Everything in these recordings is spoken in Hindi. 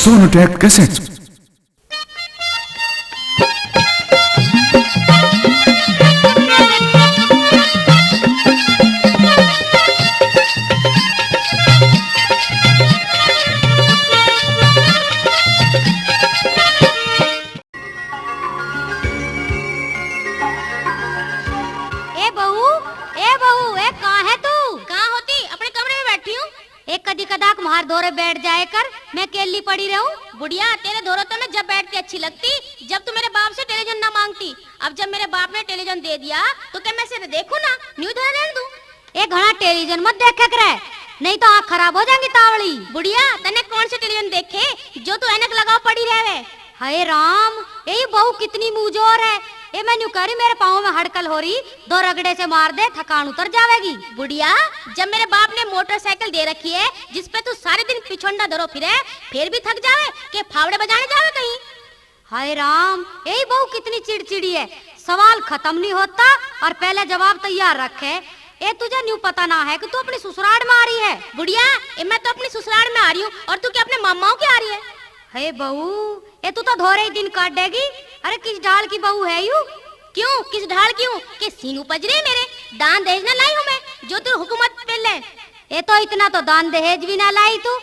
सोनोटेक कैसेट। कदी कदाक मार धोरे बैठ जाए कर, मैं केली पड़ी रहूं। बुढ़िया तेरे धोरे तो मैं जब बैठ के अच्छी लगती, जब तू मेरे बाप से टेलीविजन ना मांगती। अब जब मेरे बाप ने टेलीविजन दे दिया तो क्या मैं सिर्फ देखूं ना, न्यू धोरे रहने दूं? एक घना टेलीविजन मत देखे करे, नहीं तो आँख खराब हो जाएंगी तावड़ी। बुढ़िया तने कौन से टेलीविजन देखे जो तू ऐनक लगाओ पड़ी रहे? हाय राम, यही बहू कितनी मुंहजोर है। ये मैं न्यू करी, मेरे पाँव में हड़कल हो रही, दो रगड़े से मार दे थकान उतर जाएगी। बुढ़िया जब मेरे बाप ने मोटरसाइकिल दे रखी है जिसपे तू सारे दिन पिछोंडा धरो फिरे, फिर भी थक जावे के फावड़े बजाने जावे कहीं? हाय राम, यही बहू कितनी चिड़चिड़ी है, सवाल खत्म नहीं होता और पहले जवाब तैयार रखे। ये तुझे न्यू पता ना है कि तू अपनी ससुराल में आ रही है? बुढ़िया मैं तो अपनी ससुराल में आ रही हूँ और तू क्या अपने मामाओं के आ रही है? हे बहू, ये तू तो धोरे ही दिन काट देगी। अरे किस ढाल की बहू है यू? क्यों किस ढाल की हूँ के सींग उपज रहे मेरे? दान दहेज ना लाई हूँ मैं जो तू हुकूमत पे ले। ये तो इतना तो दान दहेज भी ना लाई तू,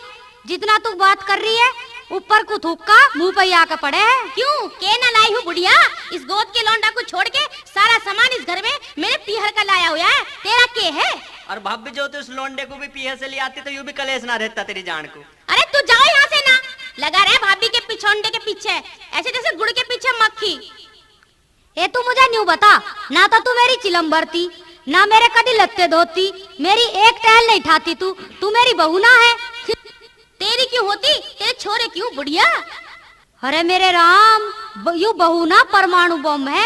जितना तू बात कर रही है ऊपर को थूका मुंह पे आके पड़े है। क्यों के ना लाई हूँ बुढ़िया? इस गोद के लौंडा को छोड़ के सारा सामान इस घर में मेरे पीहर का लाया हुआ है, तेरा के है? और भाभी जो तो उस लौंडे को भी पीहर से ले आती तो यूं भी कलेश ना रहता तेरी जान को। अरे तू जाओ यहाँ से ना, लगा रहे भाभी के पिछोंडे के पीछे ऐसे जैसे गुड़ के पीछे मक्खी। ये तू मुझे न्यू बता, ना तो तू मेरी चिलम्बर थी, ना मेरे कदी लत्ते धोती, मेरी एक टहल नहीं ठाती तू मेरी बहू ना है। तेरी क्यों होती, तेरे छोरे क्यों बुढ़िया? अरे मेरे राम, यू बहू ना परमाणु बम है।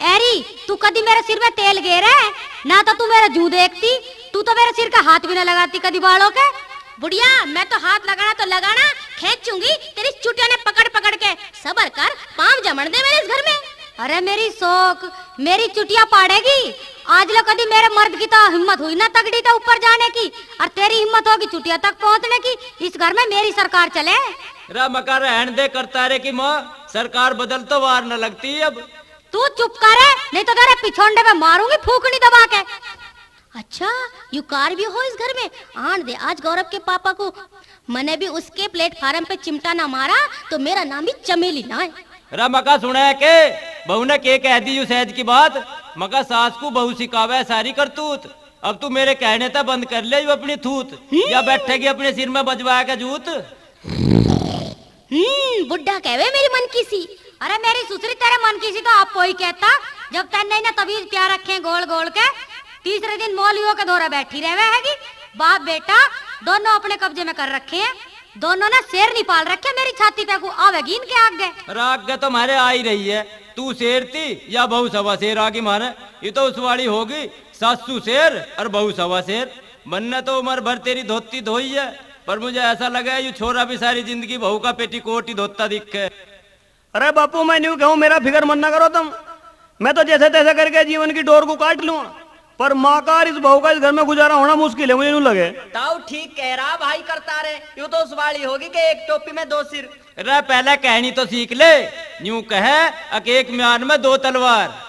एरी तू कदी मेरे सिर में तेल गेरे, ना तो तू मेरा जू देखती, तू तो मेरे सिर का हाथ भी ना लगाती कदी बालों के। बुढ़िया मैं तो हाथ लगाना तो लगाना, खींचूंगी तेरी चुटिया ने पकड़ पकड़ के। सबर कर, पाँव जमण दे मेरे इस घर में। अरे मेरी शौक, मेरी चुटिया पाड़ेगी। आज लो कदी मेरे मर्द की तो हिम्मत हुई ना तगड़ी तो ऊपर जाने की, और तेरी हिम्मत होगी चुटिया तक पहुंचने की। इस घर में मेरी सरकार चले। मका रहन दे करता रे कि माँ सरकार बदल तो वार न लगती। अब तू चुप करे, नहीं तो तेरे पिछोंडे पे मारूंगी फूकनी दबा के। अच्छा यू कार भी हो इस घर में? आन दे आज गौरव के पापा को, मैंने भी उसके प्लेटफार्म पे चिमटा ना मारा तो मेरा नाम भी चमेली ना है। मका सुना है के बहू ने के कह दी सहज की बात? मका सास को बहू सिखावे सारी करतूत। अब तू मेरे कहने तक बंद कर ले अपनी थूत, या बैठेगी अपने सिर में बजवा के जूत। बुड्ढा कहवे मेरी मन की सी। अरे मेरी सुसरी तेरे मन की सी तो आपको ही कहता, जब तन्ने ना तभी प्यार रखे गोल गोल के। तीसरे दिन मौलियों के दौरा बैठी रहे हैगी। बाप बेटा दोनों अपने कब्जे में कर रखे हैं, दोनों ने शेर नहीं पाल रखे मेरी छाती पे को आवेगी इनके आगे। आगे तो मारे आ ही रही है, तू शेर थी या बहू सवा शेर आगे मारे? ये तो उस वाली होगी, सासू शेर और बहू सवा शेर। बनने तो उम्र भर तेरी धोती धोई है, पर मुझे ऐसा लगा ये छोरा भी सारी जिंदगी बहू का पेटीकोट ही धोता दिखे। अरे बापू मैं न्यू कहूँ मेरा फिक्र मन ना करो तुम, मैं तो जैसे तैसे करके जीवन की डोर को काट लूँ, पर माँ का इस बहू का इस घर में गुजारा होना मुश्किल है, मुझे नहीं लगे। ताऊ ठीक कह रहा भाई करता रे, यूं तो उस वाली होगी कि एक टोपी में दो सिर। अरे पहले कहनी तो सीख ले, यूं कहे एक म्यान में दो तलवार।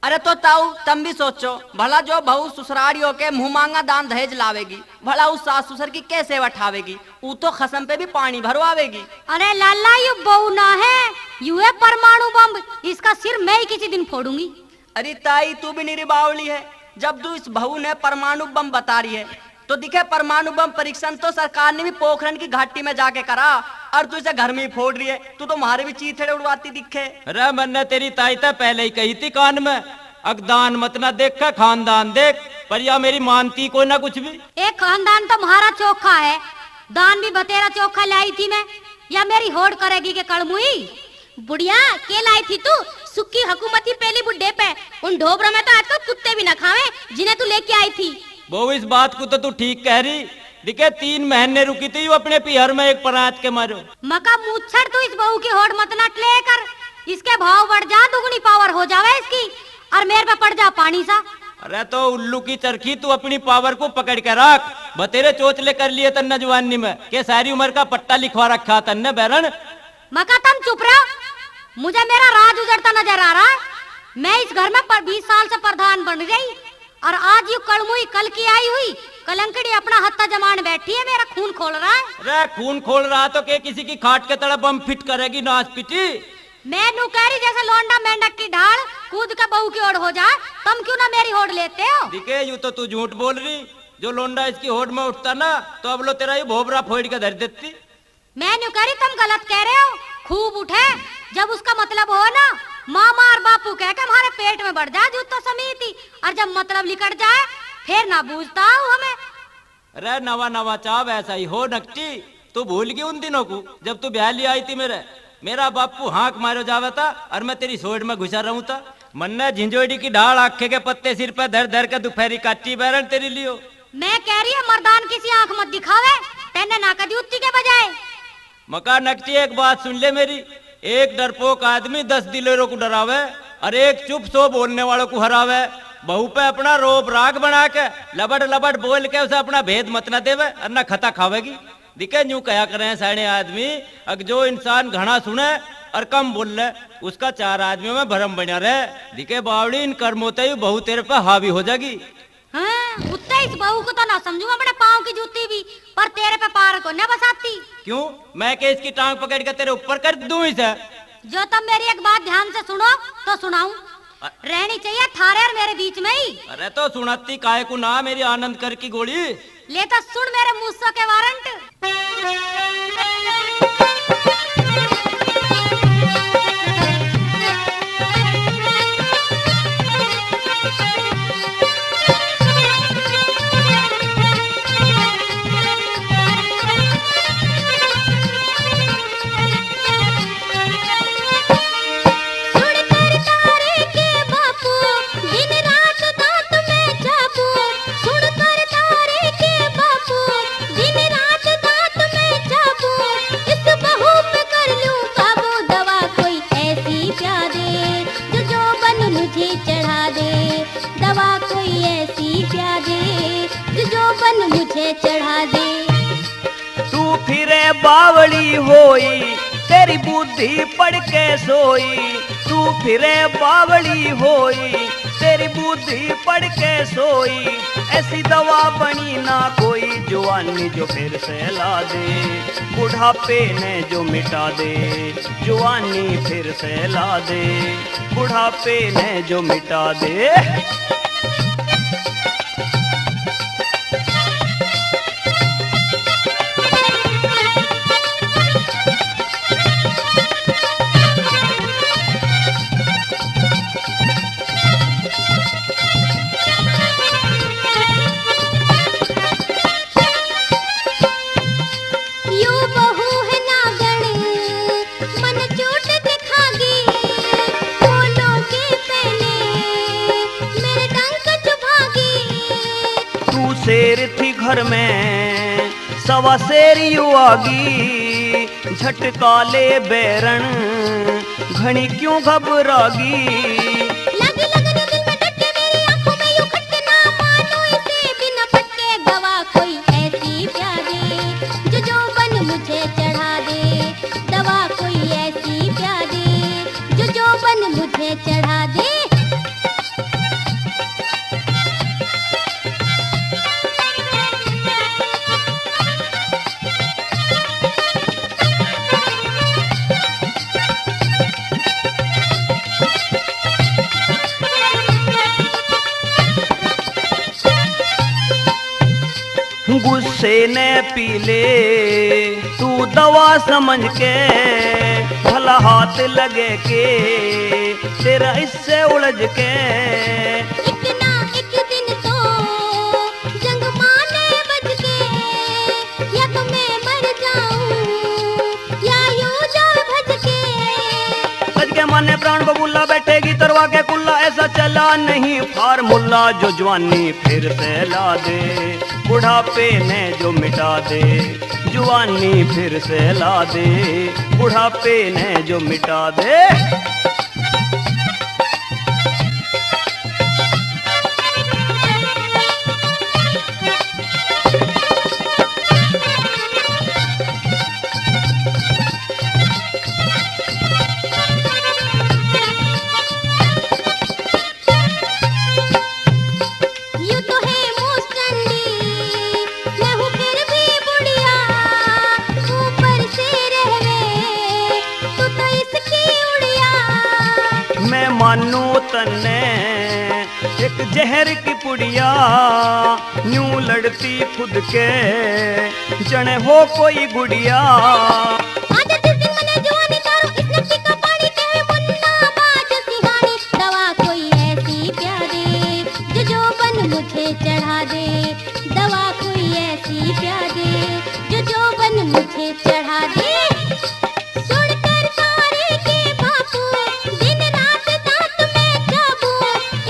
अरे तो ताऊ तुम भी सोचो, भला जो बहू ससुरालियों के मुंह मांगा दान दहेज लावेगी, भला उस सास ससुर की कैसे उठावेगी? वो तो खसम पे भी पानी भरवावेगी। अरे लाला यू बहू ना है, यू है परमाणु बम, इसका सिर मैं ही किसी दिन फोड़ूंगी। अरे ताई तू भी निरी बावली है, जब तू इस बहू ने परमाणु बम बता रही है तो दिखे परमाणु बम परीक्षण तो सरकार ने भी पोखरण की घाटी में जाके करा, और तू इसे घर में ही फोड़ रही है। तू तो हमारे भी चीथड़े उड़वाती दिखे। अरे मैंने तेरी ताई तो पहले ही कही थी कान में, अगदान मत ना देख खानदान देख, पर या मेरी मानती को ना कुछ भी। एक खानदान तो हमारा चोखा है, दान भी बतेरा चोखा लाई थी मैं, या मेरी होड़ करेगी के कड़मुई? बुढ़िया के लाई थी तू सुक्की हुकूमती पहली बुड्ढे पे? उन ढोबरों में तो आजकल कुत्ते भी न खावे जिन्हें तू लेके आई थी। वो इस बात को तो तू ठीक कह रही, दिखे 3 महीने रुकी थी अपने पिहर में एक परात के मारो। मका मुच्छर तू इस बहू की होड़ मत नट लेकर, इसके भाव बढ़ जा, दुगनी पावर हो जावे इसकी, और मेरे पे पड़ जा पानी सा। अरे तो उल्लू की चरखी, तू अपनी पावर को पकड़ के रख। बतेरे चोचले कर लिए तन्ने जवानी में के सारी उम्र का पट्टा लिखवा रखा तन्ने बैरन। मका तुम चुप रहो, मुझे मेरा राज उजड़ता नजर आ रहा है। मैं इस घर में 20 साल से प्रधान बन रही और आज यू कड़मुई कल की आई हुई कलंकड़ी अपना हत्था जमान बैठी है, मेरा खून खोल रहा है। अरे खून खोल रहा तो के किसी की खाट के तरह बम फिट करेगी नाच पिटी। मैं नुकैरी जैसे लोंडा मेंढक की ढाल कूद के बहू की ओर हो जाए, तुम क्यों ना मेरी होड़ लेते हो? दिखे यूं तो तू झूठ बोल रही। जो लोंडा इसकी होड़ में उठता ना तो अब लो तेरा ये भोबरा फोड़ के धर देती। मैं नुकैरी तुम गलत कह रहे हो। खूब उठे जब उसका मतलब हो ना, मामा और बापू कह के हमारे पेट में बढ़ जाए जूतो समीति, और जब मतलब लिकट जाए फिर ना बूझता हूँ हमें। अरे नवा नवा चाव ऐसा ही हो नकटी। तू भूल गई उन दिनों को जब तू ब्याह लिया आई थी मेरा बापू हाँक मारो जावे था और मैं तेरी सोच में घुसा रहूं था। मन्ने झिंझोड़ी की ढाल आखे के पत्ते सिर पे धर धर के दोपहरी काटी बैरन तेरी लियो। मैं कह रही है मर्दान किसी आंख मत दिखावे, तेने ना कदी उत्ती के बजाय। मका नकटी एक बात सुन ले मेरी, एक डरपोक आदमी 10 दिलेरों को डरावे और एक चुप सो बोलने वालों को हरावे। बहू पे अपना रोब राग बना के लबड़ लबड़ बोल के उसे अपना भेद मत न देवे और न खता खावेगी। दिखे यूं कहा करें साढ़े आदमी, अगर जो इंसान घना सुने और कम बोल ले उसका 4 आदमियों में भरम बना रहे। दिखे बावड़ी इन कर्मों ही बहू तेरे पे हावी हो जाएगी। हाँ, उत्ते इस बहू को तो ना समझू अपने पाँव की जूती भी, पर तेरे पे पार को न बसाती। क्यों मैं के इसकी टांग पकड़ के तेरे ऊपर कर दूं इसे? जो तुम मेरी एक बात ध्यान से सुनो तो सुनाऊं, रहनी चाहिए थारे और मेरे बीच में ही। अरे तो सुनाती काय को ना मेरी आनंद कर की गोली। ले तो सुन मेरे मुझसे के वारंट। मुझे चढ़ा दे। तू फिरे बावली होई तेरी बुद्धि पड़ के सोई। तू फिरे बावली होई तेरी बुद्धि पड़ के सोई। ऐसी दवा बनी ना कोई जवानी जो फिर से ला दे। बुढ़ापे ने जो मिटा दे जवानी फिर से ला दे। बुढ़ापे ने जो मिटा दे। शेर थी घर में सवा शेर युवागी। झटका ले बैरन घनी क्यों घबरागी। लगी लगने दिल में डटे मेरी आंखों में यूं खटके ना मानो इसे बिना फटके। दवा कोई ऐसी प्यादे जो बन मुझे चढ़ा दे। दवा कोई ऐसी प्यादे जो बन मुझे चढ़ा दे। गुस्से ने पी ले तू दवा समझ के। भला हाथ लगे के तेरा इससे उलझ के। एक ना एक दिन तो जंग माने बज के। या तो मैं मर जाऊं या यूं जाऊं भज के। सज के माने प्राण बबूला बैठेगी तरवा के कुल्ला। ऐसा चला नहीं फार्मूला जो जवानी फिर से ला दे। बुढ़ापे ने जो मिटा दे जवानी फिर से ला दे। बुढ़ापे ने जो मिटा दे। मानो तन्ने एक जहर की पुड़िया न्यू लड़ती खुद के जने हो कोई गुड़िया। आजा जिस दिन मने जवानी तारो इस नक्की का पानी कहे मुन्ना बाज सिहानी। दवा कोई ऐसी प्यारे जो जोबन मुझे चढ़ा दे। दवा कोई ऐसी प्यारे जो जोबन मुझे चढ़ा दे। सुनकर तारे के बापू दिन रात दांत में चाबू।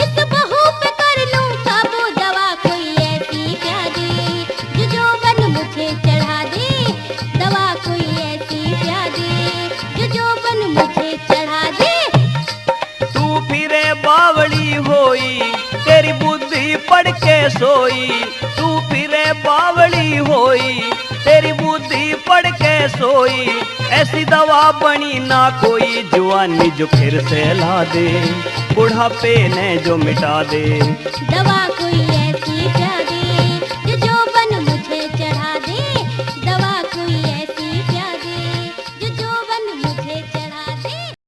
इस बहू पे कर लूं काबू। दवा कोई ऐसी प्यारी जो जोबन मुझे चढ़ा दे। दवा कोई ऐसी प्यारी जो जोबन मुझे चढ़ा दे। तू फिरे बावली होई तेरी बुद्धि पड़ के सोई। तू फिरे बावली होई तेरी बुद्धि पड़ के सोई। ऐसी दवा बनी ना कोई जवानी जो फिर से ला दे। बुढ़ापे ने जो मिटा दे। दवा कोई ऐसी